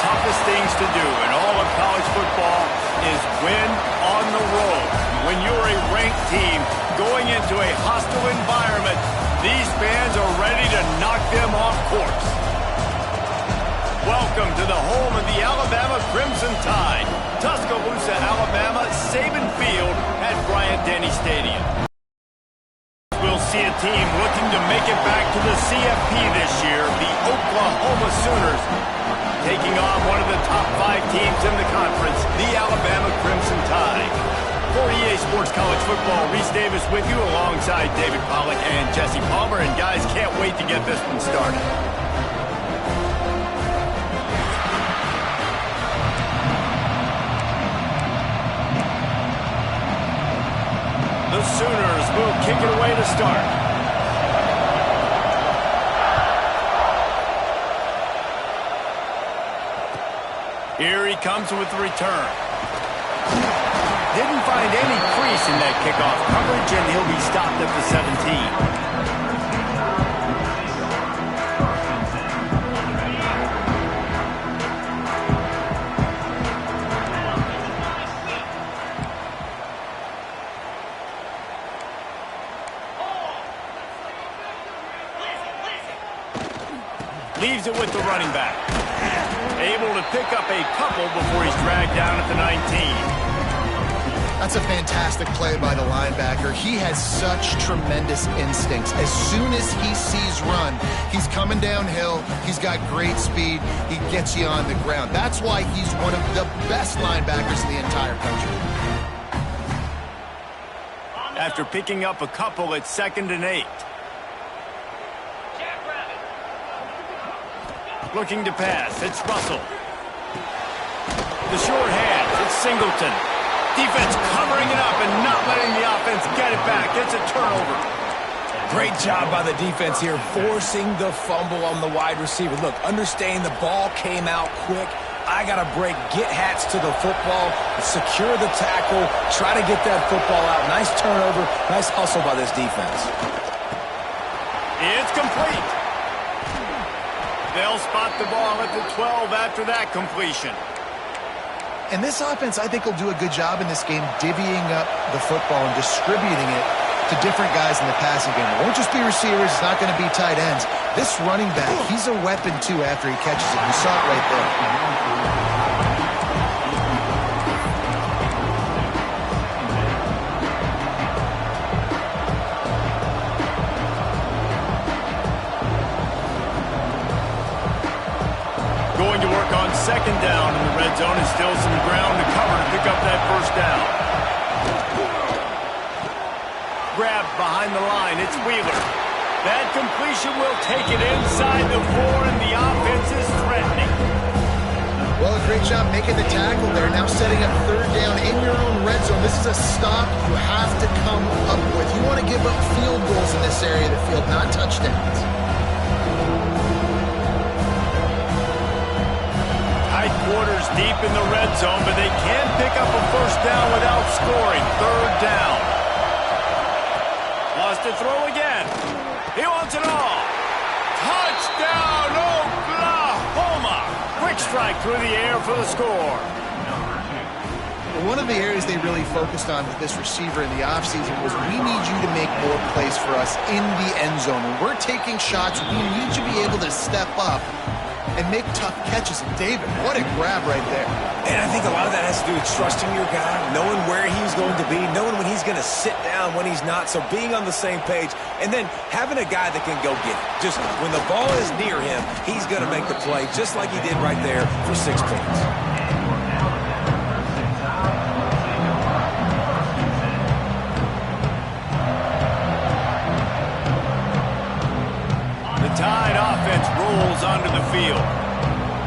toughest things to do in all of college football is win on the road. When you're a ranked team going into a hostile environment, these fans are ready to knock them off course. Welcome to the home of the Alabama Crimson Tide, Tuscaloosa, Alabama, Saban Field at Bryant-Denny Stadium. We'll see a team looking to make it back to the CFP this year, the Oklahoma Sooners, taking on one of the top 5 teams in the conference, the Alabama Crimson Tide. For EA Sports College Football, Reese Davis with you alongside David Pollack and Jesse Palmer. And guys, can't wait to get this one started. The Sooners will kick it away to start. Here he comes with the return. Didn't find any crease in that kickoff coverage, and he'll be stopped at the 17. Leaves it with the running back. Able to pick up a couple before he's dragged down at the 19. That's a fantastic play by the linebacker. He has such tremendous instincts. As soon as he sees run, he's coming downhill. He's got great speed. He gets you on the ground. That's why he's one of the best linebackers in the entire country. After picking up a couple at 2nd and 8. Looking to pass. It's Russell. The short hands. It's Singleton. Defense covering it up and not letting the offense get it back. It's a turnover. Great job by the defense here, forcing the fumble on the wide receiver. Look, understand the ball came out quick. I got to break, get hats to the football, secure the tackle, try to get that football out. Nice turnover, nice hustle by this defense. It's complete. They'll spot the ball at the 12 after that completion. And this offense, I think, will do a good job in this game divvying up the football and distributing it to different guys in the passing game. It won't just be receivers. It's not going to be tight ends. This running back, he's a weapon, too, after he catches it. You saw it right there. Going to work on 2nd down in the red zone and still some ground to cover to pick up that 1st down. Grabbed behind the line, it's Wheeler. That completion will take it inside the 4, and the offense is threatening. Well, a great job making the tackle there. Now setting up 3rd down in your own red zone. This is a stop you have to come up with. You want to give up field goals in this area of the field, not touchdowns. Quarters deep in the red zone, but they can pick up a 1st down without scoring. 3rd down. Wants to throw again. He wants it all. Touchdown, Oklahoma. Quick strike through the air for the score. One of the areas they really focused on with this receiver in the offseason was we need you to make more plays for us in the end zone. When we're taking shots, we need you to be able to step up and make tough catches. And David, what a grab right there. And I think a lot of that has to do with trusting your guy, knowing where he's going to be, knowing when he's going to sit down, when he's not. So being on the same page, and then having a guy that can go get it. Just when the ball is near him, he's going to make the play, just like he did right there for 6 points. Tide offense rolls onto the field.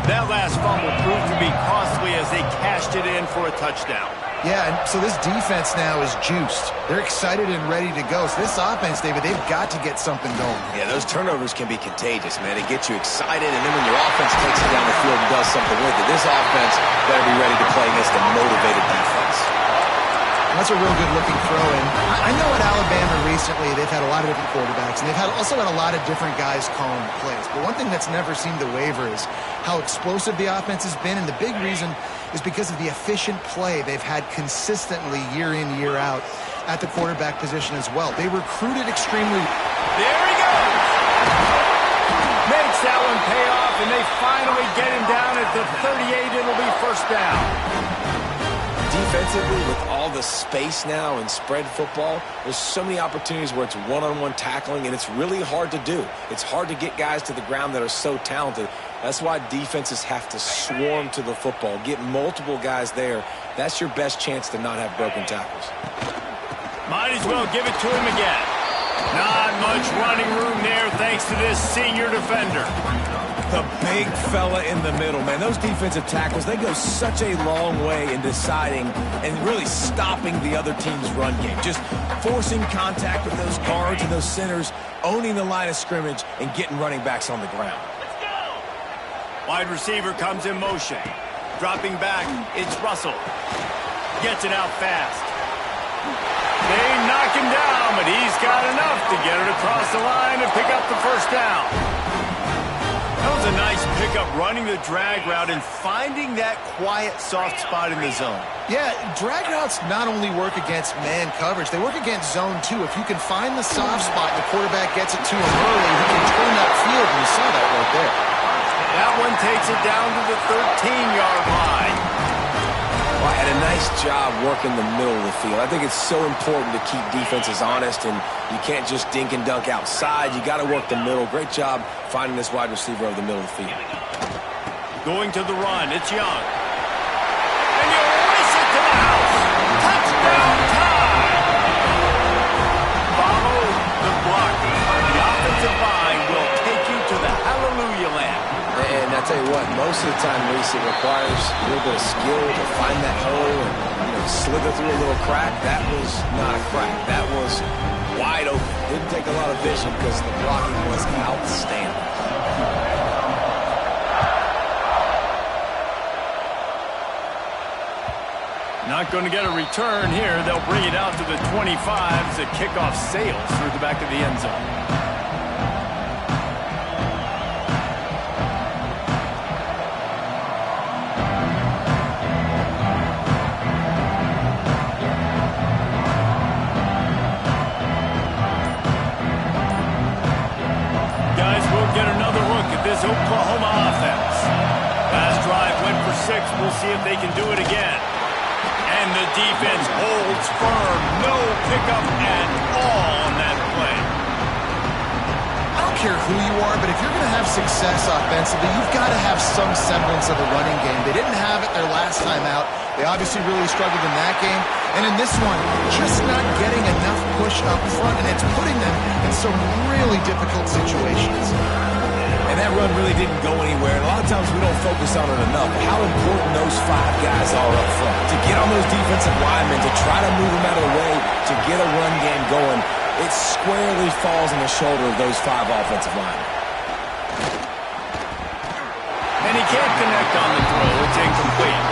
That last fumble proved to be costly as they cashed it in for a touchdown. Yeah, and so this defense now is juiced. They're excited and ready to go. So this offense, David, they've got to get something going. Yeah, those turnovers can be contagious, man. It gets you excited, and then when your offense takes it down the field and does something with it, this offense better be ready to play against a motivated defense. That's a real good-looking throw. And I know at Alabama recently they've had a lot of different quarterbacks, and they've also had a lot of different guys calling plays. But one thing that's never seemed to waver is how explosive the offense has been, and the big reason is because of the efficient play they've had consistently year in, year out at the quarterback position as well. They recruited extremely. There he goes! Makes that one pay off, and they finally get him down at the 38. It'll be first down. Defensively, with all the space now in spread football, there's so many opportunities where it's one-on-one tackling, and it's really hard to do. It's hard to get guys to the ground that are so talented. That's why defenses have to swarm to the football, get multiple guys there. That's your best chance to not have broken tackles. Might as well give it to him again. Not much running room there thanks to this senior defender. The big fella in the middle, man. Those defensive tackles, they go such a long way in deciding and really stopping the other team's run game. Just forcing contact with those guards and those centers, owning the line of scrimmage, and getting running backs on the ground. Wide receiver comes in motion. Dropping back, it's Russell. Gets it out fast. They knock him down, but he's got enough to get it across the line and pick up the first down. That was a nice pickup, running the drag route and finding that quiet, soft spot in the zone. Yeah, drag routes not only work against man coverage, they work against zone too. If you can find the soft spot and the quarterback gets it to him early, he can turn that field, and you saw that right there. That one takes it down to the 13-yard line. Well, had a nice job working the middle of the field. I think it's so important to keep defenses honest, and you can't just dink and dunk outside. You got to work the middle. Great job finding this wide receiver over the middle of the field. Going to the run, it's Young. And you race it to the house. Touchdown time! Follow the blocker. The offensive line will take you to the hallelujah land. And I tell you what, most of the time, Reese, it requires a little bit of skill to find that hole and slither through a little crack. That was not a crack. That was wide open. Didn't take a lot of vision because the blocking was outstanding. Not going to get a return here. They'll bring it out to the 25 as the kickoff sails through the back of the end zone. Get another look at this Oklahoma offense. Last drive went for 6. We'll see if they can do it again. And the defense holds firm. No pickup at all on that play. I don't care who you are, but if you're going to have success offensively, you've got to have some semblance of a running game. They didn't have it their last time out. They obviously really struggled in that game. And in this one, just not getting enough push up front, and it's putting them in some really difficult situations. And that run really didn't go anywhere. And a lot of times we don't focus on it enough. How important those 5 guys are up front. To get on those defensive linemen, to try to move them out of the way, to get a run game going, it squarely falls on the shoulder of those 5 offensive linemen. And he can't connect on the throw. It's incomplete.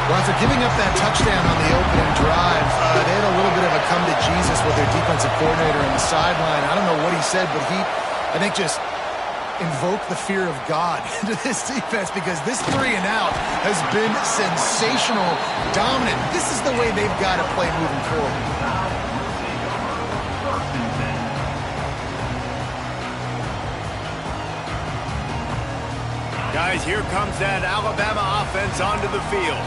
Well, after giving up that touchdown on the opening drive, they had a little bit of a come to Jesus with their defensive coordinator on the sideline. I don't know what he said, but he, I think, just invoked the fear of God into this defense, because this 3 and out has been sensational, dominant. This is the way they've got to play moving forward. Guys, here comes that Alabama offense onto the field.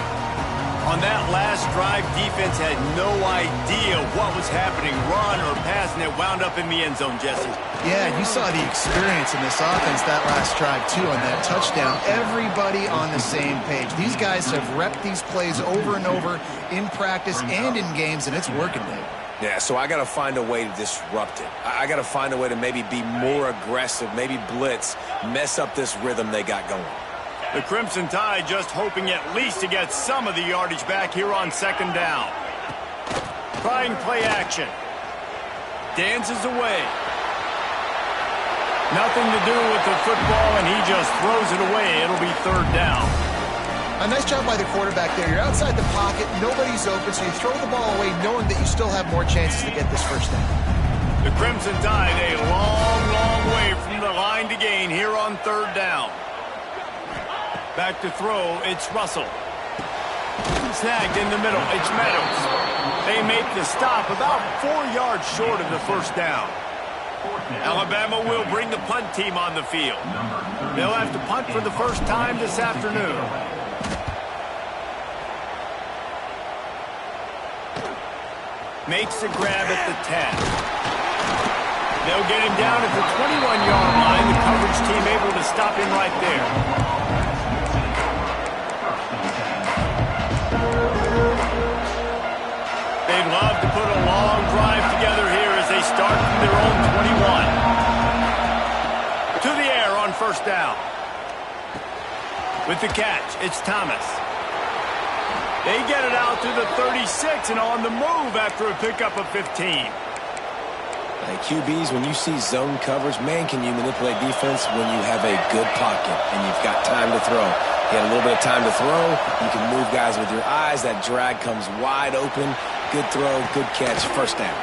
On that last drive, defense had no idea what was happening, run or pass, and it wound up in the end zone, Jesse. Yeah, you saw the experience in this offense that last drive, too, on that touchdown. Everybody on the same page. These guys have repped these plays over and over in practice and in games, and it's working, Dave. Yeah, so I got to find a way to disrupt it. I got to find a way to maybe be more aggressive, maybe blitz, mess up this rhythm they got going. The Crimson Tide just hoping at least to get some of the yardage back here on second down. Trying play action. Dances away. Nothing to do with the football, and he just throws it away. It'll be third down. A nice job by the quarterback there. You're outside the pocket, nobody's open, so you throw the ball away knowing that you still have more chances to get this first down. The Crimson Tide a long, long way from the line to gain here on third down. Back to throw, it's Russell. Snagged in the middle, it's Meadows. They make the stop about 4 yards short of the first down. Alabama will bring the punt team on the field. They'll have to punt for the first time this afternoon. Makes the grab at the 10. They'll get him down at the 21-yard line. The coverage team able to stop him right there. They'd love to put a long drive together here as they start from their own 21. To the air on first down. With the catch, it's Thomas. They get it out to the 36 and on the move after a pickup of 15. Hey, QBs, when you see zone coverage, man, can you manipulate defense when you have a good pocket and you've got time to throw. You got a little bit of time to throw. You can move guys with your eyes. That drag comes wide open. Good throw, good catch, first down.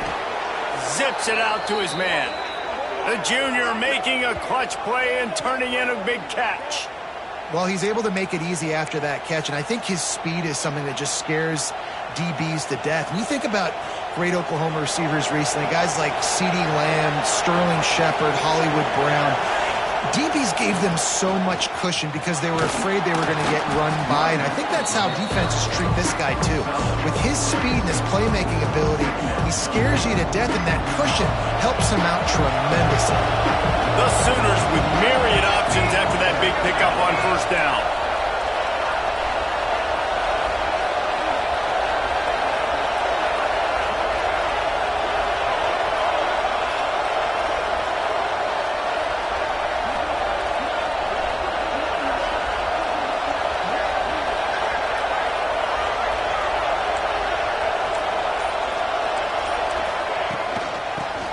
Zips it out to his man. The junior making a clutch play and turning in a big catch. Well, he's able to make it easy after that catch, and I think his speed is something that just scares DBs to death. When you think about great Oklahoma receivers recently, guys like CeeDee Lamb, Sterling Shepard, Hollywood Brown, DBs gave them so much cushion because they were afraid they were going to get run by, and I think that's how defenses treat this guy too. With his speed and his playmaking ability, he scares you to death, and that cushion helps him out tremendously. The Sooners with myriad options after that big pickup on first down.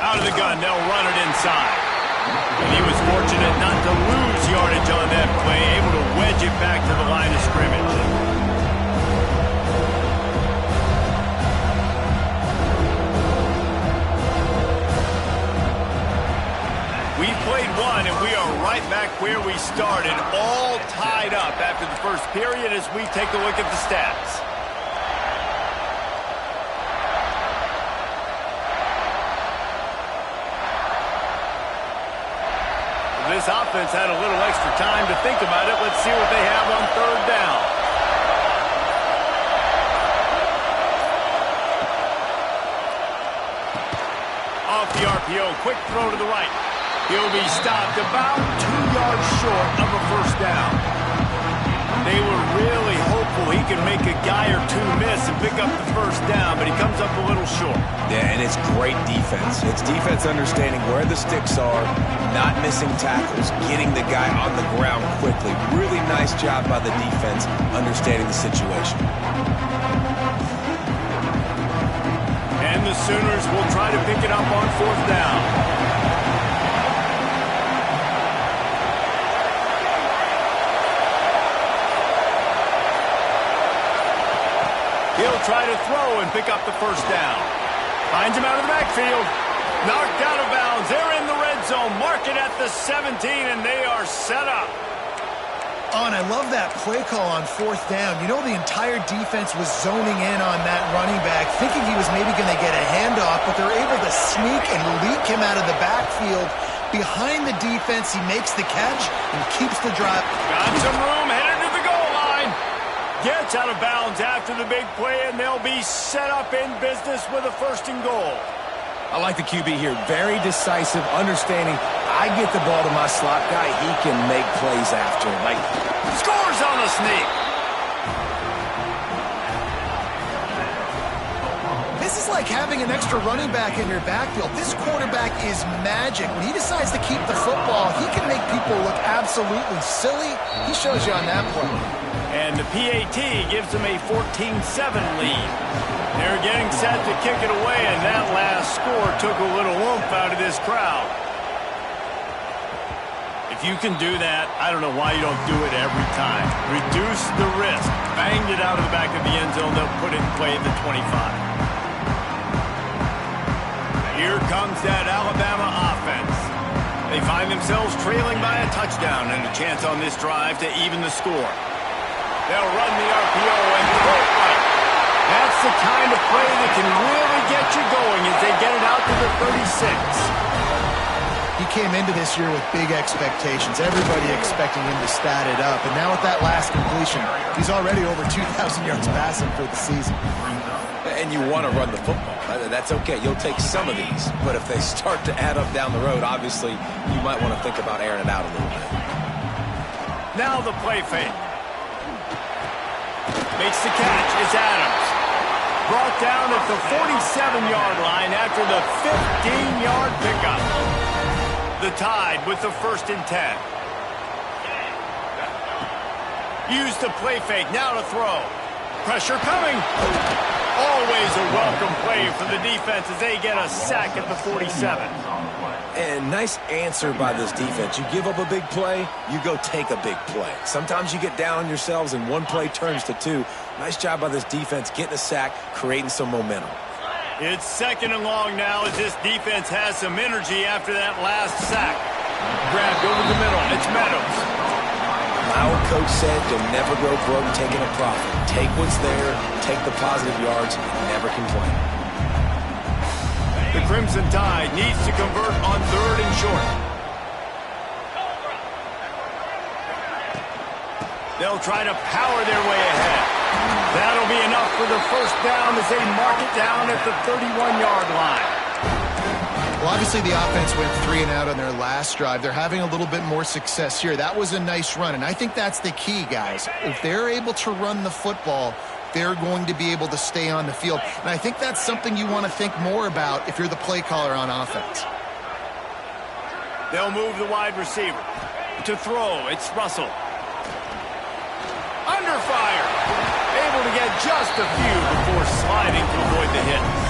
Out of the gun, they'll run it inside. And he was fortunate not to lose yardage on that play, able to wedge it back to the line of scrimmage. We've played one, and we are right back where we started, all tied up after the first period as we take a look at the stats. This offense had a little extra time to think about it. Let's see what they have on third down. Off the RPO, quick throw to the right. He'll be stopped about 2 yards short of a first down. They were really hopeful he could make a guy or two miss and pick up the first down, but he comes up a little short. Yeah, and it's great defense. It's defense understanding where the sticks are, not missing tackles, getting the guy on the ground quickly. Really nice job by the defense understanding the situation. And the Sooners will try to pick it up on fourth down. He'll try to throw and pick up the first down. Finds him out of the backfield. Knocked out of bounds. They're in the red zone. Mark it at the 17, and they are set up. Oh, and I love that play call on fourth down. You know, the entire defense was zoning in on that running back, thinking he was maybe going to get a handoff, but they're able to sneak and leak him out of the backfield. Behind the defense, he makes the catch and keeps the drive. Got some room, headed to the goal line. Gets out of bounds after the big play, and they'll be set up in business with a first and goal. I like the QB here. Very decisive, understanding. I get the ball to my slot guy. He can make plays after. Like, scores on the sneak. This is like having an extra running back in your backfield. This quarterback is magic. When he decides to keep the football, he can make people look absolutely silly. He shows you on that play. And the PAT gives them a 14-7 lead. They're getting set to kick it away, and that last score took a little oomph out of this crowd. If If you can do that, I don't know why you don't do it every time. Reduce the risk. Banged it out of the back of the end zone. They'll put it in play at the 25. Here comes that Alabama offense. They find themselves trailing by a touchdown and a chance on this drive to even the score. They'll run the RPO and throw it right. That's the kind of play that can really get you going as they get it out to the 36. He came into this year with big expectations. Everybody expecting him to stat it up. And now with that last completion, he's already over 2,000 yards passing for the season. And you want to run the football. That's okay. You'll take some of these. But if they start to add up down the road, obviously, you might want to think about airing it out a little bit. Now the play fake. Makes the catch. It's Adams. Brought down at the 47-yard line after the 15-yard pickup. The Tide with the 1st and 10. Use the play fake. Now to throw. Pressure coming. Always a welcome play for the defense as they get a sack at the 47. And nice answer by this defense. You give up a big play, you go take a big play. Sometimes you get down on yourselves and one play turns to two. Nice job by this defense getting a sack, creating some momentum. It's 2nd and long now as this defense has some energy after that last sack. Grabbed over the middle. It's Meadows. My old coach said you'll never grow broke taking a profit. Take what's there, take the positive yards, and never complain. The Crimson Tide needs to convert on 3rd and short. They'll try to power their way ahead. That'll be enough for the 1st down as they mark it down at the 31-yard line. Well, obviously the offense went 3 and out on their last drive. They're having a little bit more success here. That was a nice run, and I think that's the key, guys. If they're able to run the football, they're going to be able to stay on the field. And I think that's something you want to think more about if you're the play caller on offense. They'll move the wide receiver. To throw, it's Russell. Under fire. Able to get just a few before sliding to avoid the hits.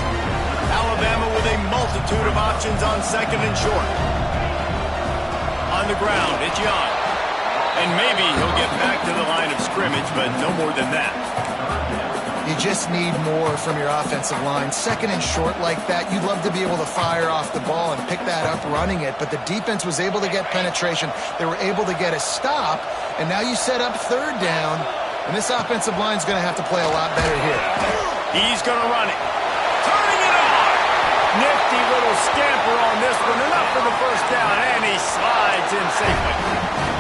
Alabama with a multitude of options on 2nd and short. On the ground, it's Young. And maybe he'll get back to the line of scrimmage, but no more than that. You just need more from your offensive line. 2nd and short like that, you'd love to be able to fire off the ball and pick that up running it, but the defense was able to get penetration. They were able to get a stop, and now you set up 3rd down, and this offensive line's going to have to play a lot better here. He's going to run it. Turning it on. Nifty little scamper on this one. Enough for the 1st down, and he slides in safely.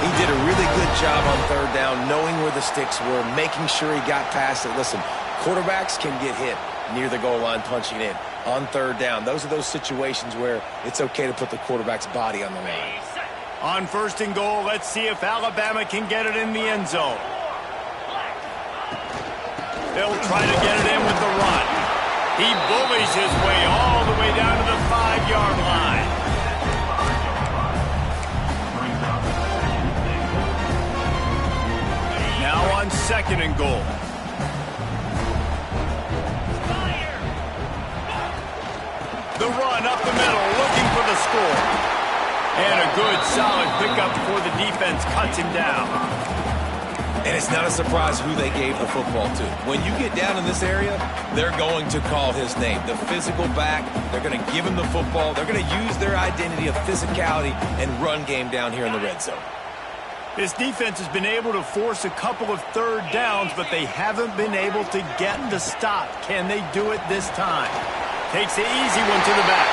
He did a really good job on 3rd down, knowing where the sticks were, making sure he got past it. Listen, quarterbacks can get hit near the goal line punching in. On 3rd down, those are those situations where it's okay to put the quarterback's body on the line. On 1st and goal, let's see if Alabama can get it in the end zone. They'll try to get it in with the run. He bullies his way all the way down to the 5-yard line. Now on 2nd and goal. The run up the middle, looking for the score. And a good, solid pickup before the defense cuts him down. And it's not a surprise who they gave the football to. When you get down in this area, they're going to call his name. The physical back, they're going to give him the football. They're going to use their identity of physicality and run game down here in the red zone. This defense has been able to force a couple of 3rd downs, but they haven't been able to get the stop. Can they do it this time? Takes the easy one to the back.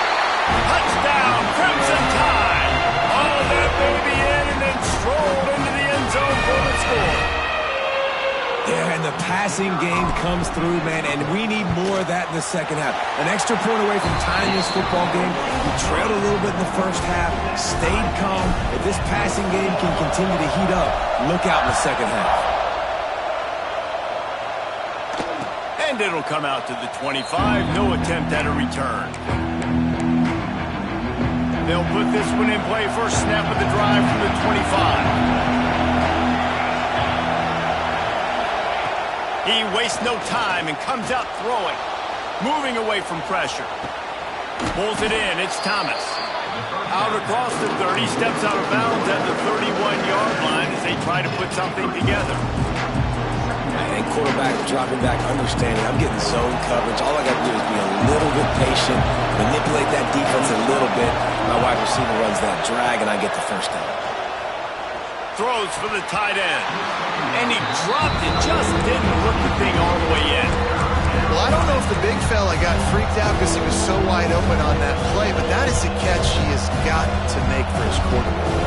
Touchdown, Crimson Tide. All that baby in and then strolled into the end zone for the score. Yeah, and the passing game comes through, man, and we need more of that in the 2nd half. An extra point away from tying this football game. We trailed a little bit in the 1st half, stayed calm. If this passing game can continue to heat up, look out in the 2nd half. And it'll come out to the 25. No attempt at a return. They'll put this one in play. First snap of the drive from the 25. He wastes no time and comes out throwing. Moving away from pressure. Pulls it in. It's Thomas. Out across the 30. Steps out of bounds at the 31. they try to put something together. And quarterback dropping back, understanding I'm getting zone coverage. All I got to do is be a little bit patient, manipulate that defense a little bit. My wide receiver runs that drag, and I get the first down. Throws for the tight end. And he dropped it, just didn't hook the thing all the way in. Well, I don't know if the big fella got freaked out because he was so wide open on that play, but that is a catch he has got to make for his quarterback.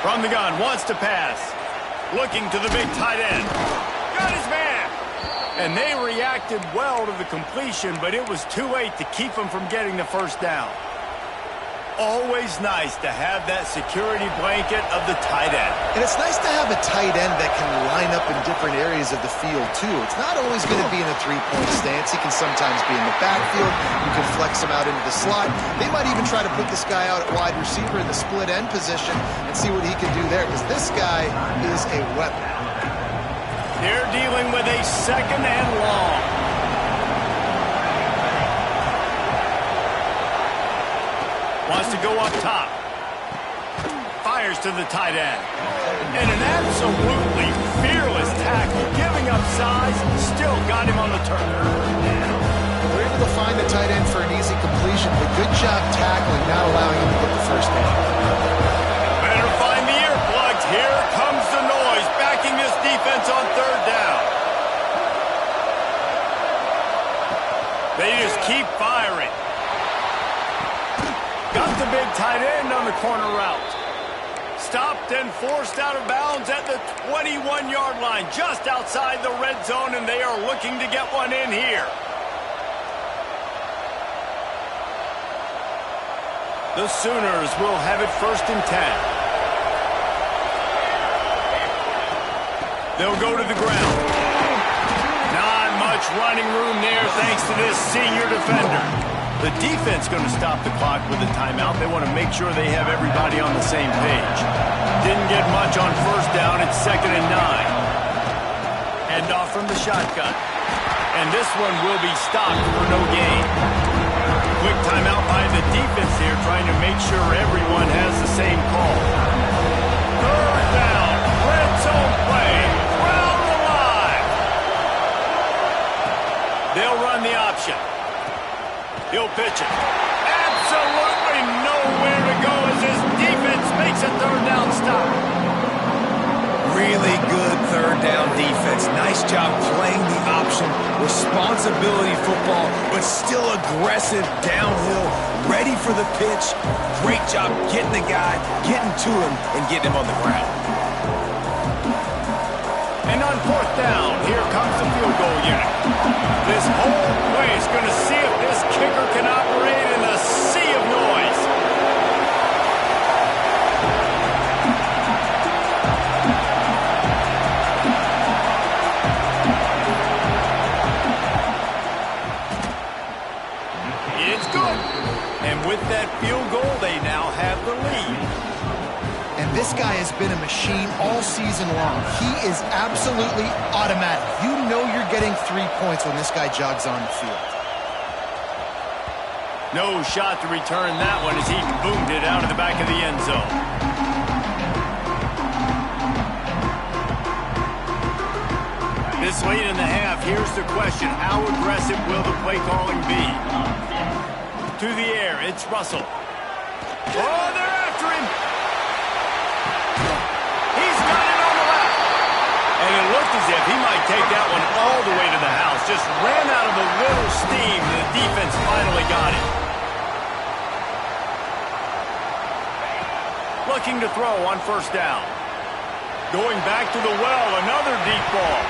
From the gun, wants to pass. Looking to the big tight end. Got his man. And they reacted well to the completion, but it was too late to keep him from getting the first down. Always nice to have that security blanket of the tight end. And it's nice to have a tight end that can line up in different areas of the field, too. It's not always going to be in a three-point stance. He can sometimes be in the backfield. You can flex him out into the slot. They might even try to put this guy out at wide receiver in the split end position and see what he can do there, because this guy is a weapon. They're dealing with a second and long. Wants to go up top. Fires to the tight end. And an absolutely fearless tackle, giving up size, still got him on the turn. They're able to find the tight end for an easy completion, but good job tackling, not allowing him to get the first down. Better find the earplugs. Here comes the noise, backing this defense on third down. They just keep firing. Got the big tight end on the corner route. Stopped and forced out of bounds at the 21-yard line, just outside the red zone, and they are looking to get one in here. The Sooners will have it 1st and 10. They'll go to the ground. Not much running room there thanks to this senior defender. The defense going to stop the clock with a timeout. They want to make sure they have everybody on the same page. Didn't get much on first down. It's 2nd and 9. Hand off from the shotgun. And this one will be stopped for no gain. Quick timeout by the defense here, trying to make sure everyone has the same call. 3rd down. Red zone play. Crowd alive. They'll run the option. He'll pitch it. Absolutely nowhere to go as his defense makes a 3rd down stop. Really good 3rd down defense. Nice job playing the option. Responsibility football, but still aggressive downhill, ready for the pitch. Great job getting the guy, getting to him, and getting him on the ground. And on 4th down, here comes the field goal unit. This whole play is going to see if this kicker can operate in a sea of noise. It's good. And with that field goal, they now have the lead. And this guy has been a machine all season long. He is absolutely automatic. You know you're getting 3 points when this guy jogs on the field. No shot to return that one as he boomed it out of the back of the end zone. This late in the half, here's the question. How aggressive will the play calling be? To the air, it's Russell. Oh, they're after him. And it looked as if he might take that one all the way to the house. Just ran out of a little steam, and the defense finally got it. Looking to throw on 1st down. Going back to the well, another deep ball.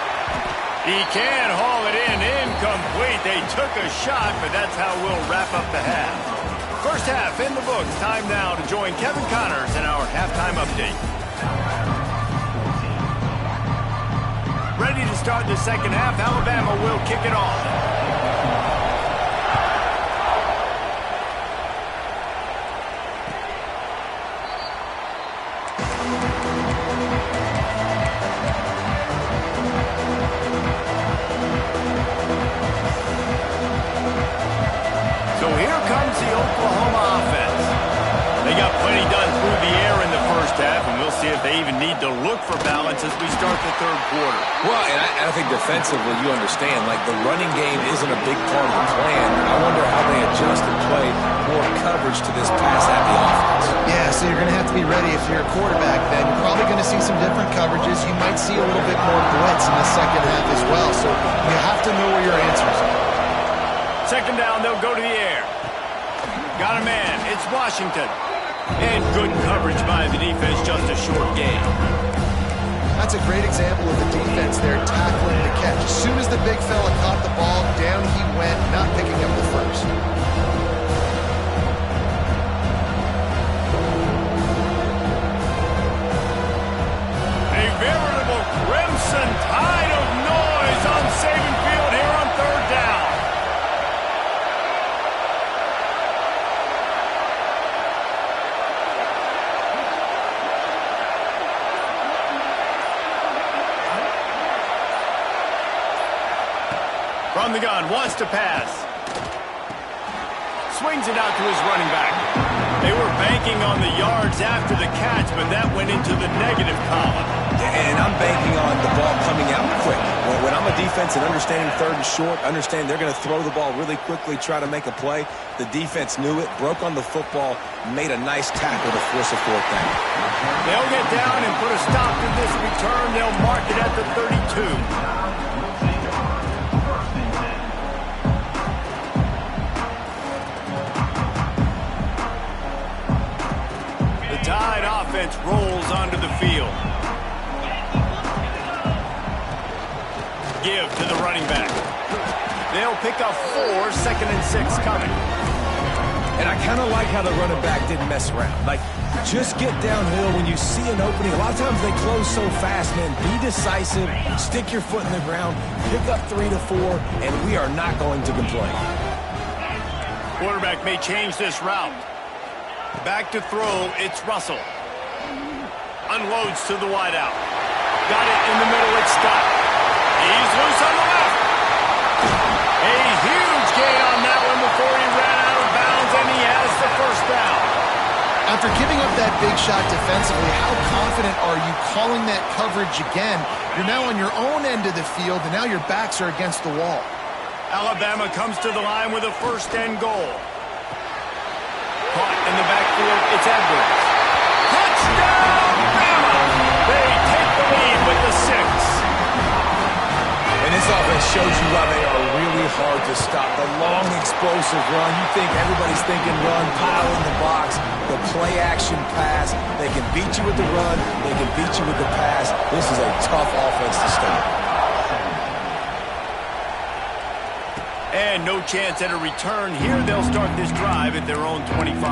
He can haul it in, incomplete. They took a shot, but that's how we'll wrap up the half. First half in the books. Time now to join Kevin Connors in our halftime update. Ready to start the second half. Alabama will kick it off. So here comes the Oklahoma offense. They got plenty done through the air in the first half, and we'll see if they even need to look for balance as we start the third quarter. Well, and I think defensively, you understand, like the running game isn't a big part of the plan. I wonder how they adjust and play more coverage to this pass-happy offense. Yeah, so you're going to have to be ready if you're a quarterback then. You're probably going to see some different coverages. You might see a little bit more blitz in the second half as well. So you have to know where your answers are. Second down, they'll go to the air. Got a man. It's Washington. And good coverage by the defense, just a short gain. That's a great example of the defense there tackling the catch. As soon as the big fella caught the ball, down he went, not picking up the first. A veritable crimson tide of noise on Saban Field here on third down. From the gun, wants to pass. Swings it out to his running back. They were banking on the yards after the catch, but that went into the negative column. And I'm banking on the ball coming out quick. When I'm a defense and understanding third and short, understand they're going to throw the ball really quickly, try to make a play. The defense knew it, broke on the football, made a nice tackle to force a fourth down. They'll get down and put a stop to this return. They'll mark it at the 32. Tide offense rolls onto the field. Give to the running back. They'll pick up 4, 2nd and 6 coming. And I kind of like how the running back didn't mess around. Like, just get downhill when you see an opening. A lot of times they close so fast, man. Be decisive, stick your foot in the ground, pick up 3 to 4, and we are not going to complain. Quarterback may change this route. Back to throw, it's Russell. Unloads to the wideout. Got it in the middle, it's Scott. He's loose on the left. A huge gain on that one before he ran out of bounds, and he has the first down. After giving up that big shot defensively, how confident are you calling that coverage again? You're now on your own end of the field, and now your backs are against the wall. Alabama comes to the line with a 1st and goal. Caught in the backfield, it's Edwards. Touchdown, Bama! They take the lead with the 6. And this offense shows you why they are really hard to stop. The long, explosive run. You think everybody's thinking run, pile in the box. The play-action pass. They can beat you with the run. They can beat you with the pass. This is a tough offense to stop. And no chance at a return here. They'll start this drive at their own 25.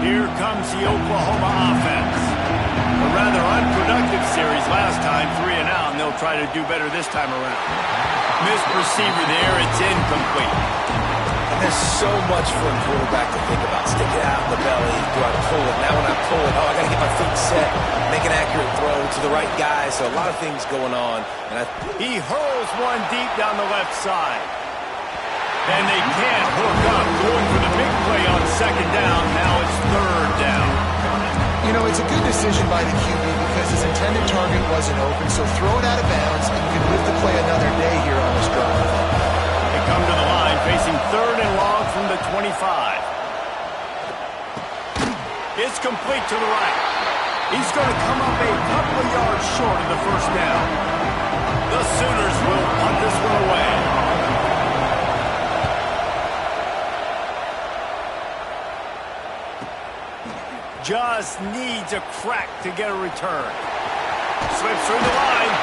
Here comes the Oklahoma offense. A rather unproductive series last time, 3 and out, and they'll try to do better this time around. Missed receiver there, it's incomplete. And there's so much for a quarterback to think about. Stick it out in the belly. Do I pull it? Now when I pull it, I got to get my feet set. Make an accurate throw to the right guy. So a lot of things going on. And he hurls one deep down the left side. And they can't hook up. Going for the big play on 2nd down. Now it's 3rd down. You know, it's a good decision by the QB because his intended target wasn't open. So throw it out of bounds, and you can live to play another day here on this drive. They come to the line facing 3rd and long from the 25. It's complete to the right. He's going to come up a couple of yards short of the 1st down. The Sooners will punt this one away. Just needs a crack to get a return. Slips through the line.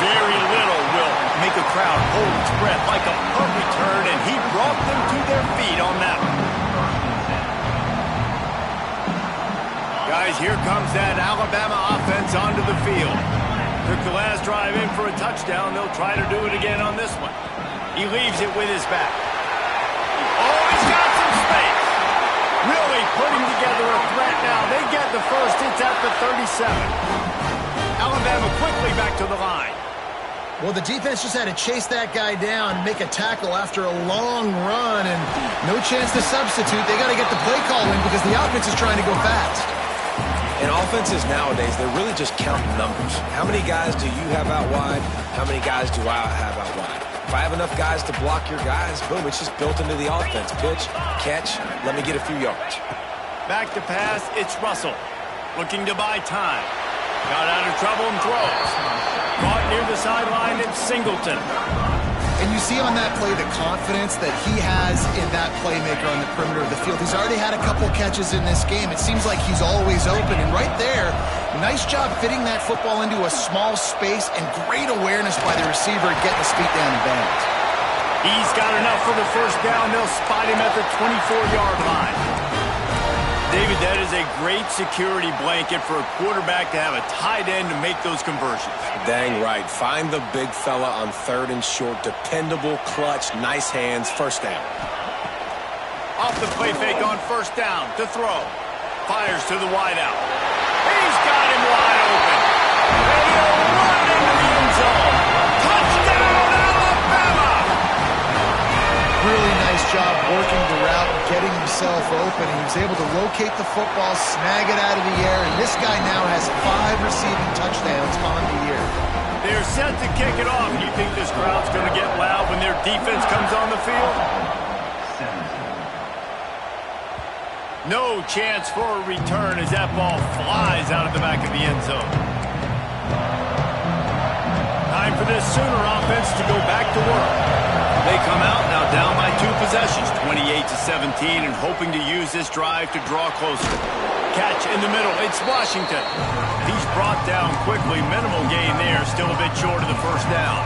Very little will make a crowd hold its breath like a punt return, and he brought them to their feet on that one. Guys, here comes that Alabama offense onto the field. Took the last drive in for a touchdown. They'll try to do it again on this one. He leaves it with his back. Oh, he's got some space. Really putting together a threat now. They the first. It's at the 37. Alabama quickly back to the line. Well, the defense just had to chase that guy down and make a tackle after a long run, and no chance to substitute. They got to get the play call in because the offense is trying to go fast. And offenses nowadays, they're really just counting numbers. How many guys do you have out wide? How many guys do I have out wide? If I have enough guys to block your guys, boom, it's just built into the offense. Pitch, catch, let me get a few yards. Back to pass, it's Russell. Looking to buy time. Got out of trouble and throws. Caught near the sideline, it's Singleton. And you see on that play the confidence that he has in that playmaker on the perimeter of the field. He's already had a couple catches in this game. It seems like he's always open. And right there, nice job fitting that football into a small space and great awareness by the receiver getting his feet down in bounds. He's got enough for the first down. They'll spot him at the 24-yard line. David, that is a great security blanket for a quarterback to have a tight end to make those conversions. Dang right. Find the big fella on 3rd and short. Dependable, clutch, nice hands, first down. Off the play fake on first down to throw. Fires to the wideout. He's got him wide open. And he'll run into the end zone. Touchdown, Alabama! Really nice job working the route and getting himself open. He was able to locate the football, snag it out of the air, and this guy now has 5 receiving touchdowns on the year. They're set to kick it off. You think this crowd's going to get loud when their defense comes on the field? No chance for a return as that ball flies out of the back of the end zone. Time for this Sooner offense to go back to work. They come out now down by 2 possessions, 28-17, and hoping to use this drive to draw closer. Catch in the middle, it's Washington. He's brought down quickly, minimal gain there, still a bit short of the first down.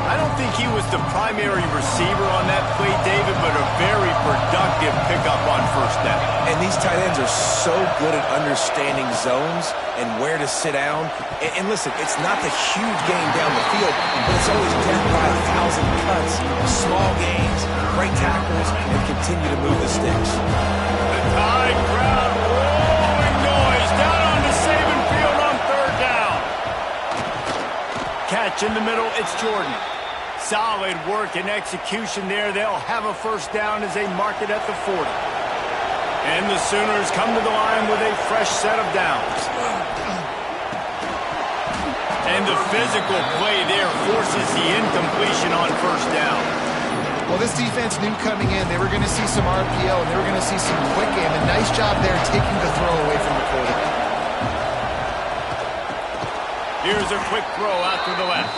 I don't think he was the primary receiver on that play, David, but a very productive pickup on first down. And these tight ends are so good at understanding zones and where to sit down. And listen, it's not the huge gain down the field, but it's always death by 1,000 cuts, small gains, great tackles, and continue to move the sticks. The Tide crowd rolling noise down onto Saban Field on 3rd down. Catch in the middle, it's Jordan. Solid work and execution there. They'll have a first down as they mark it at the 40. And the Sooners come to the line with a fresh set of downs. And the physical play there forces the incompletion on first down. Well, this defense knew coming in they were going to see some RPO and they were going to see some quick game. And nice job there taking the throw away from the quarterback. Here's a quick throw out to the left.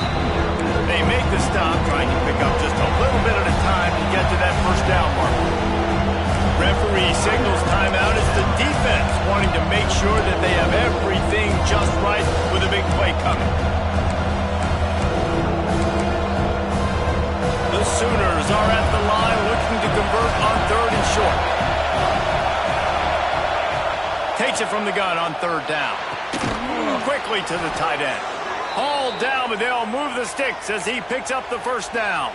They make the stop, trying to pick up just a little bit at a time to get to that first down mark. Referee signals timeout as the defense wanting to make sure that they have everything just right with a big play coming. The Sooners are at the line looking to convert on 3rd and short. Takes it from the gun on 3rd down. Quickly to the tight end. Hauled down, but they'll move the sticks as he picks up the first down.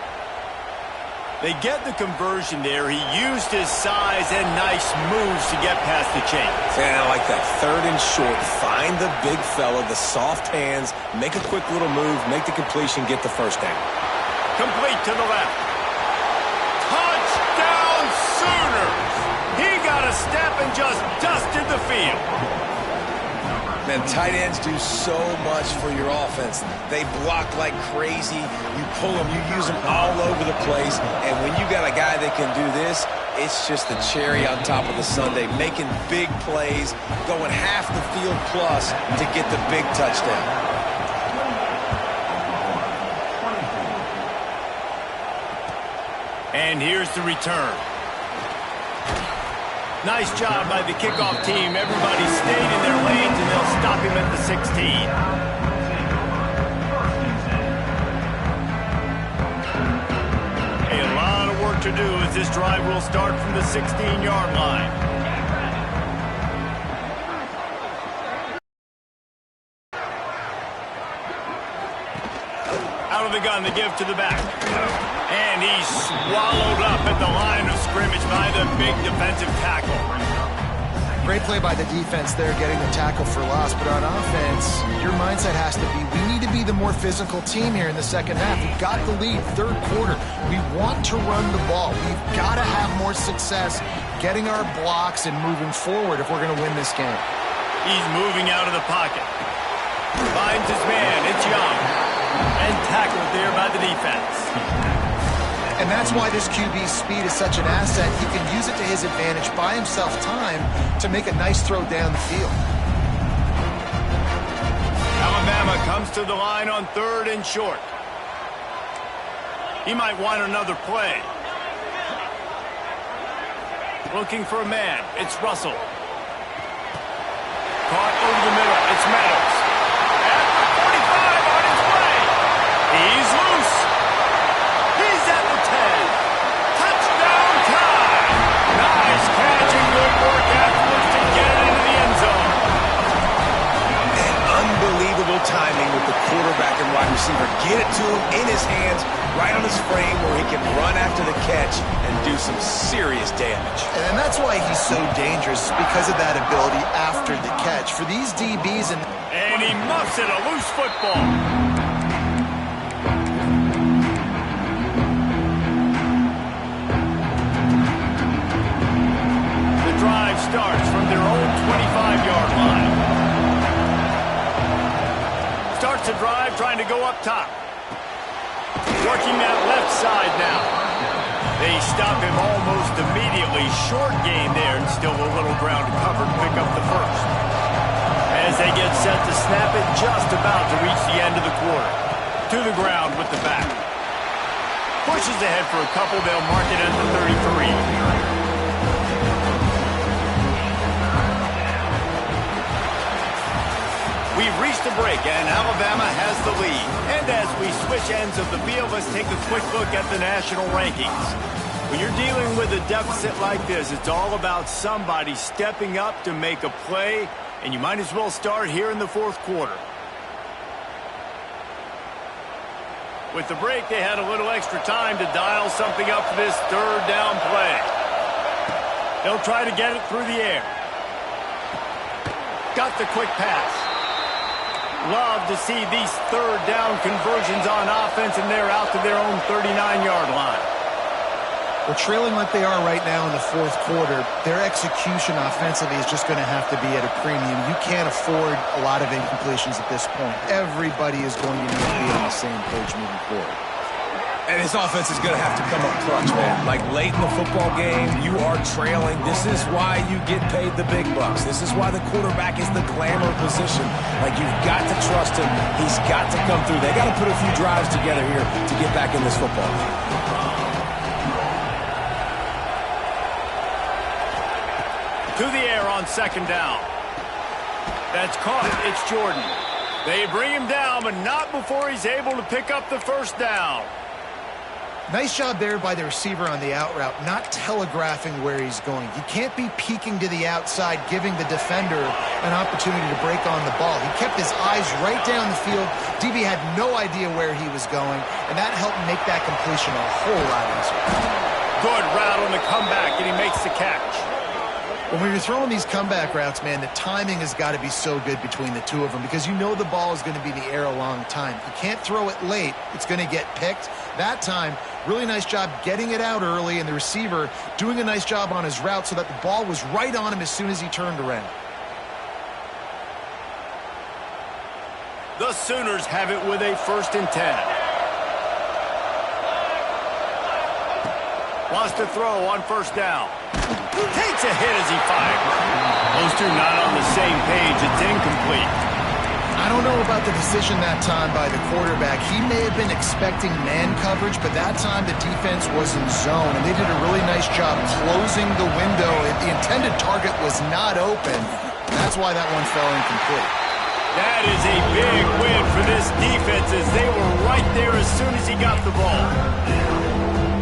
They get the conversion there. He used his size and nice moves to get past the chains. And I like that 3rd and short. Find the big fella, the soft hands, make a quick little move, make the completion, get the first down. Complete to the left. Touchdown Sooners! He got a step and just dusted the field. Man, tight ends do so much for your offense. They block like crazy. You pull them, you use them all over the place. And when you got a guy that can do this, it's just the cherry on top of the sundae, making big plays, going half the field plus to get the big touchdown. And here's the return. Nice job by the kickoff team. Everybody stayed in their lanes, and they'll stop him at the 16. A lot of work to do as this drive will start from the 16-yard line. Out of the gun, the give to the back. And he's swallowed up at the line of scrimmage by the big defensive tackle. Great play by the defense there, getting the tackle for loss. But on offense, your mindset has to be, we need to be the more physical team here in the second half. We've got the lead, third quarter. We want to run the ball. We've got to have more success getting our blocks and moving forward if we're going to win this game. He's moving out of the pocket. Finds his man. It's Young. And tackled there by the defense. And that's why this QB's speed is such an asset. He can use it to his advantage, buy himself time to make a nice throw down the field. Alabama comes to the line on 3rd and short. He might want another play. Looking for a man. It's Russell. Caught over the middle. It's Meadows. At the 45 on his way. He's loose. He's at the 10. Touchdown time. Nice catch and good work afterwards to get it into the end zone. And unbelievable timing with the quarterback and wide receiver. Get it to him in his hands, right on his frame where he can run after the catch and do some serious damage. And that's why he's so dangerous, because of that ability after the catch. For these DBs and he muffs it, a loose football. The drive starts from their own 25-yard line. Starts the drive trying to go up top. Working that left side now. They stop him almost immediately. Short gain there, and still a little ground to cover to pick up the first. As they get set to snap it, just about to reach the end of the quarter. To the ground with the back. Pushes ahead for a couple. They'll mark it at the 33. We've reached a break, and Alabama has the lead. And as we switch ends of the field, let's take a quick look at the national rankings. When you're dealing with a deficit like this, it's all about somebody stepping up to make a play, and you might as well start here in the fourth quarter. With the break, they had a little extra time to dial something up for this third down play. They'll try to get it through the air. Got the quick pass. Love to see these third down conversions on offense, and they're out to their own 39-yard line. Well, trailing like they are right now in the fourth quarter, their execution offensively is just going to have to be at a premium. You can't afford a lot of incompletions at this point. Everybody is going to need to be on the same page moving forward. And his offense is going to have to come up clutch, man. Like late in the football game, you are trailing. This is why you get paid the big bucks. This is why the quarterback is the glamour position. Like, you've got to trust him. He's got to come through. They got to put a few drives together here to get back in this football game. To the air on second down. That's caught. It's Jordan. They bring him down, but not before he's able to pick up the first down. Nice job there by the receiver on the out route, not telegraphing where he's going. You can't be peeking to the outside, giving the defender an opportunity to break on the ball. He kept his eyes right down the field. DB had no idea where he was going, and that helped make that completion a whole lot easier. Good route on the comeback, and he makes the catch. When you're throwing these comeback routes, man, the timing has got to be so good between the two of them, because you know the ball is going to be in the air a long time. You can't throw it late. It's going to get picked. That time, really nice job getting it out early, and the receiver doing a nice job on his route so that the ball was right on him as soon as he turned around. The Sooners have it with a 1st and 10. Wants to throw on first down. Takes a hit as he fires. Those two not on the same page. It's incomplete. I don't know about the decision that time by the quarterback. He may have been expecting man coverage, but that time the defense was in zone, and they did a really nice job closing the window. The intended target was not open. That's why that one fell incomplete. That is a big win for this defense, as they were right there as soon as he got the ball.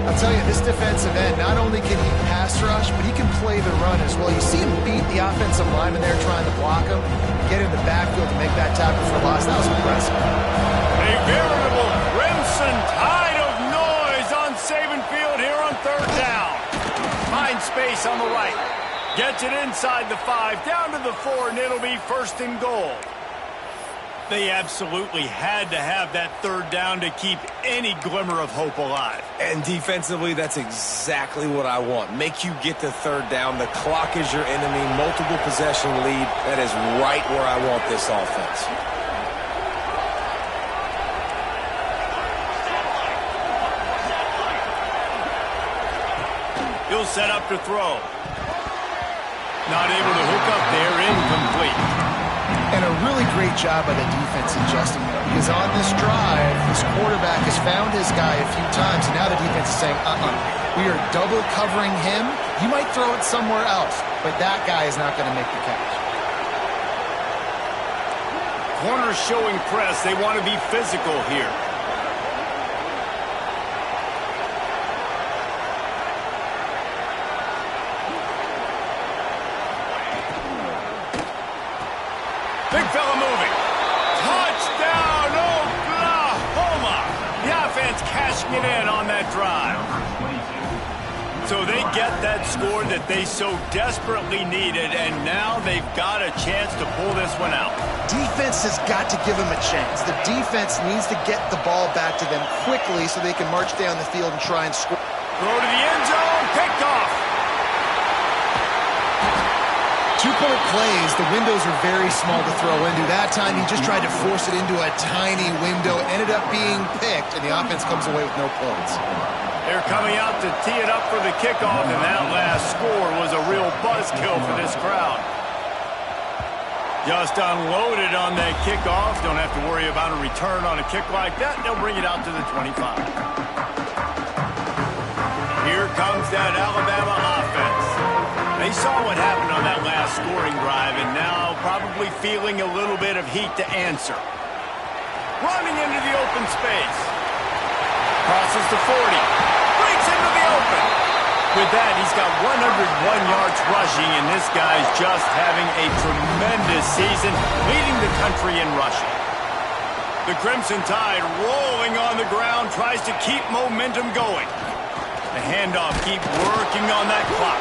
I'll tell you, this defensive end, not only can he pass rush, but he can play the run as well. You see him beat the offensive lineman there trying to block him, get in the backfield to make that tackle for loss. That was impressive. A veritable crimson tide of noise on Saban Field here on third down. Finds space on the right. Gets it inside the 5, down to the 4, and it'll be 1st and goal. They absolutely had to have that 3rd down to keep any glimmer of hope alive. And defensively, that's exactly what I want. Make you get the 3rd down. The clock is your enemy. Multiple possession lead. That is right where I want this offense. He'll set up to throw. Not able to hook up there, incomplete. And a really great job by the defense adjusting there, because on this drive, this quarterback has found his guy a few times, and now the defense is saying, we are double covering him. He might throw it somewhere else, but that guy is not going to make the catch. Corners showing press. They want to be physical here. Big fella moving. Touchdown, Oklahoma. The offense cashing it in on that drive. So they get that score that they so desperately needed, and now they've got a chance to pull this one out. Defense has got to give them a chance. The defense needs to get the ball back to them quickly so they can march down the field and try and score. Throw to the end zone, picked off. 2-point plays, the windows are very small to throw into. That time, he just tried to force it into a tiny window, ended up being picked, and the offense comes away with no points. They're coming out to tee it up for the kickoff, and that last score was a real buzzkill for this crowd. Just unloaded on that kickoff. Don't have to worry about a return on a kick like that. They'll bring it out to the 25. Here comes that Alabama offense. They saw what happened on that last scoring drive, and now probably feeling a little bit of heat to answer. Running into the open space. Crosses the 40. Breaks into the open. With that, he's got 101 yards rushing, and this guy's just having a tremendous season, leading the country in rushing. The Crimson Tide rolling on the ground, tries to keep momentum going. The handoff, keep working on that clock.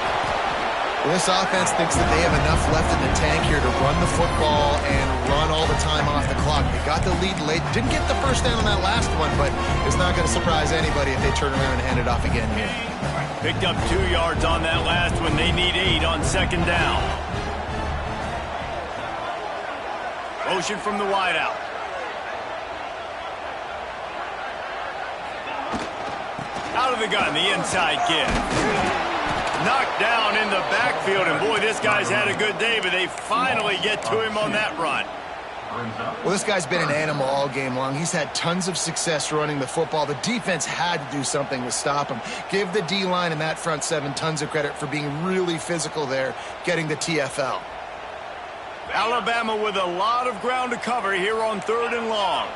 Well, this offense thinks that they have enough left in the tank here to run the football and run all the time off the clock. They got the lead late. Didn't get the first down on that last one, but it's not going to surprise anybody if they turn around and hand it off again here. Picked up 2 yards on that last one. They need 8 on 2nd down. Motion from the wideout. Out of the gun, the inside kid. Knocked down in the backfield, and boy, this guy's had a good day, but they finally get to him on that run. Well, this guy's been an animal all game long. He's had tons of success running the football. The defense had to do something to stop him. Give the D-line and that front 7 tons of credit for being really physical there, getting the TFL. Alabama with a lot of ground to cover here on 3rd and long.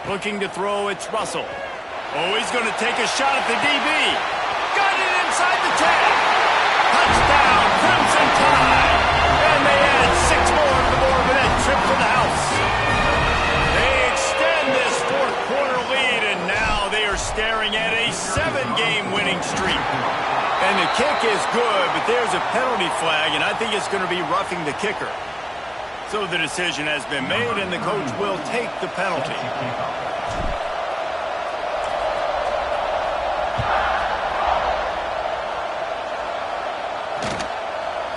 Looking to throw, it's Russell. Oh, he's going to take a shot at the DB. Got it inside the 10. Touchdown, Crimson Tide. And they add 6 more to the board with that trip to the house. They extend this 4th quarter lead, and now they are staring at a 7-game winning streak. And the kick is good, but there's a penalty flag, and I think it's going to be roughing the kicker. So the decision has been made, and the coach will take the penalty.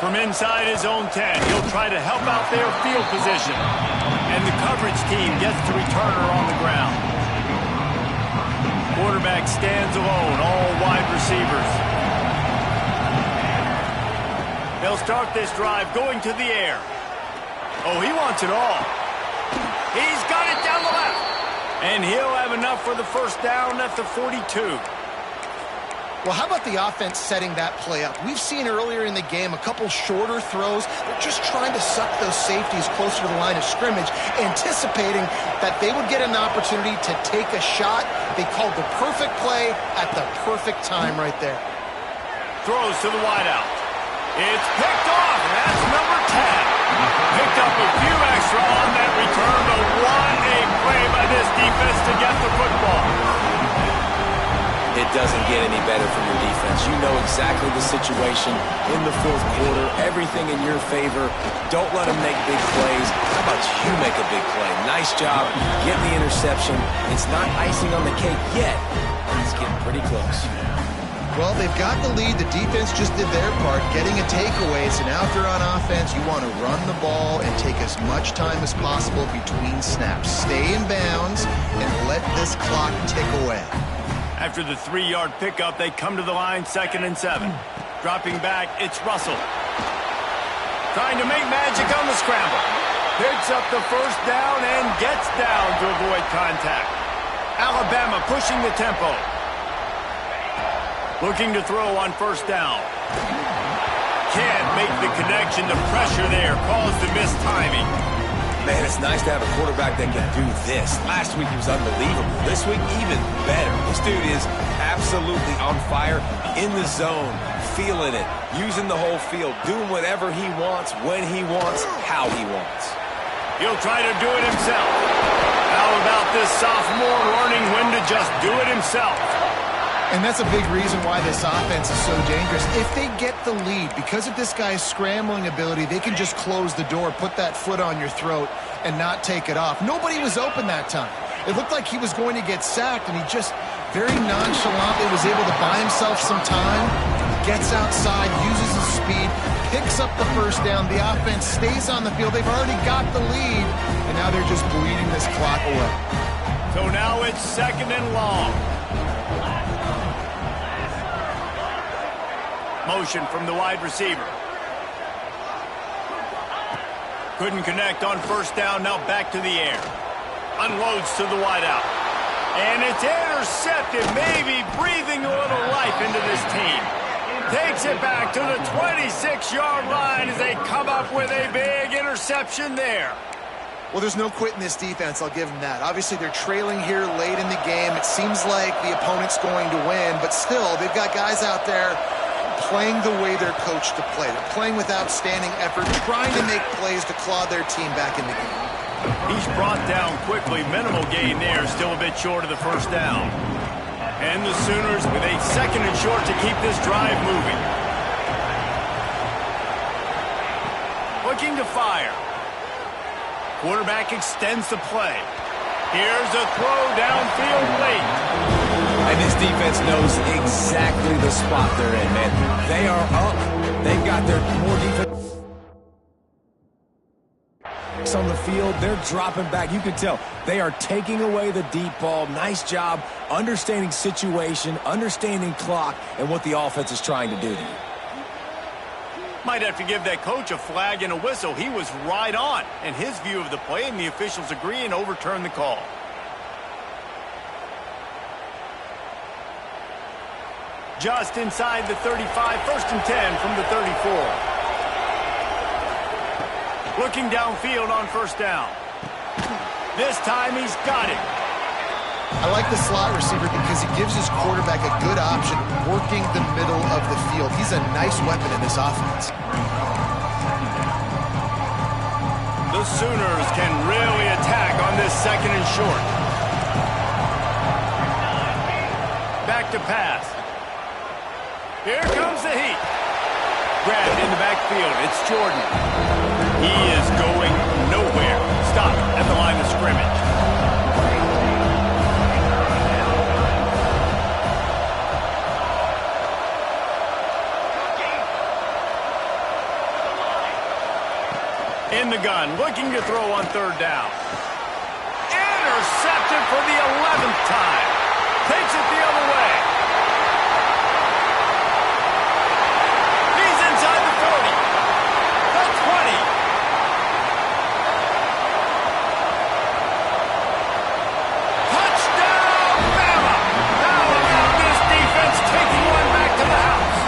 From inside his own 10, he'll try to help out their field position. And the coverage team gets the returner on the ground. Quarterback stands alone, all wide receivers. They'll start this drive going to the air. Oh, he wants it all. He's got it down the left. And he'll have enough for the 1st down at the 42. Well, how about the offense setting that play up? We've seen earlier in the game a couple shorter throws. They're just trying to suck those safeties closer to the line of scrimmage, anticipating that they would get an opportunity to take a shot. They called the perfect play at the perfect time right there. Throws to the wideout. It's picked off, and that's number 10. Picked up a few extra on that return, but what a play by this defense to get the football. It doesn't get any better from your defense. You know exactly the situation in the fourth quarter, everything in your favor. Don't let them make big plays. How about you make a big play? Nice job getting the interception. It's not icing on the cake yet. It's getting pretty close. Well, they've got the lead. The defense just did their part, getting a takeaway. So now if they're on offense, you want to run the ball and take as much time as possible between snaps. Stay in bounds and let this clock tick away. After the 3-yard pickup, they come to the line, 2nd and 7. Dropping back, it's Russell. Trying to make magic on the scramble. Picks up the first down and gets down to avoid contact. Alabama pushing the tempo. Looking to throw on 1st down. Can't make the connection. The pressure there caused the missed timing. Man, it's nice to have a quarterback that can do this. Last week he was unbelievable. This week, even better. This dude is absolutely on fire, in the zone, feeling it, using the whole field, doing whatever he wants, when he wants, how he wants. He'll try to do it himself. How about this sophomore learning when to just do it himself? And that's a big reason why this offense is so dangerous. If they get the lead, because of this guy's scrambling ability, they can just close the door, put that foot on your throat, and not take it off. Nobody was open that time. It looked like he was going to get sacked, and he just very nonchalantly was able to buy himself some time, gets outside, uses his speed, picks up the 1st down. The offense stays on the field. They've already got the lead, and now they're just bleeding this clock away. So now it's 2nd and long. Motion from the wide receiver. Couldn't connect on 1st down, now back to the air. Unloads to the wideout. And it's intercepted, maybe breathing a little life into this team. Takes it back to the 26-yard line as they come up with a big interception there. Well, there's no quitting this defense, I'll give them that. Obviously, they're trailing here late in the game. It seems like the opponent's going to win, but still, they've got guys out there playing the way they're coached to play. They're playing with outstanding effort, trying to make plays to claw their team back in the game. He's brought down quickly. Minimal gain there, still a bit short of the 1st down. And the Sooners with a 2nd and short to keep this drive moving. Looking to fire. Quarterback extends the play. Here's a throw downfield late. And this defense knows exactly the spot they're in, man. They are up. They've got their more defense on the field. They're dropping back. You can tell they are taking away the deep ball. Nice job understanding situation, understanding clock, and what the offense is trying to do to you. Might have to give that coach a flag and a whistle. He was right on in his view of the play, and the officials agree and overturn the call. Just inside the 35, 1st and 10 from the 34. Looking downfield on 1st down. This time he's got it. I like the slot receiver because he gives his quarterback a good option working the middle of the field. He's a nice weapon in this offense. The Sooners can really attack on this 2nd and short. Back to pass. Here comes the heat. Grabbed in the backfield. It's Jordan. He is going nowhere. Stop at the line of scrimmage. In the gun, looking to throw on 3rd down. Intercepted for the 11th time. Takes it the other way. He's inside the 40. The 20. Touchdown, Bama! How about this defense taking one back to the house?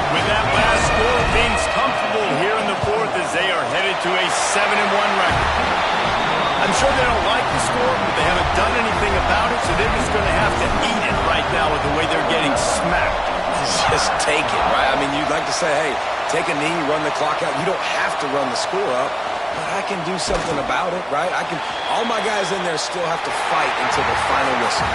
With that last score, things comfortable here in the 4th as they are headed to a 7-1 record. I'm sure they don't like the score, but they haven't done anything about it, so they're just going to have to eat it right now with the way they're getting smacked. Just take it, right? I mean, you'd like to say, hey, take a knee, run the clock out. You don't have to run the score up, but I can do something about it, right? All my guys in there still have to fight until the final whistle.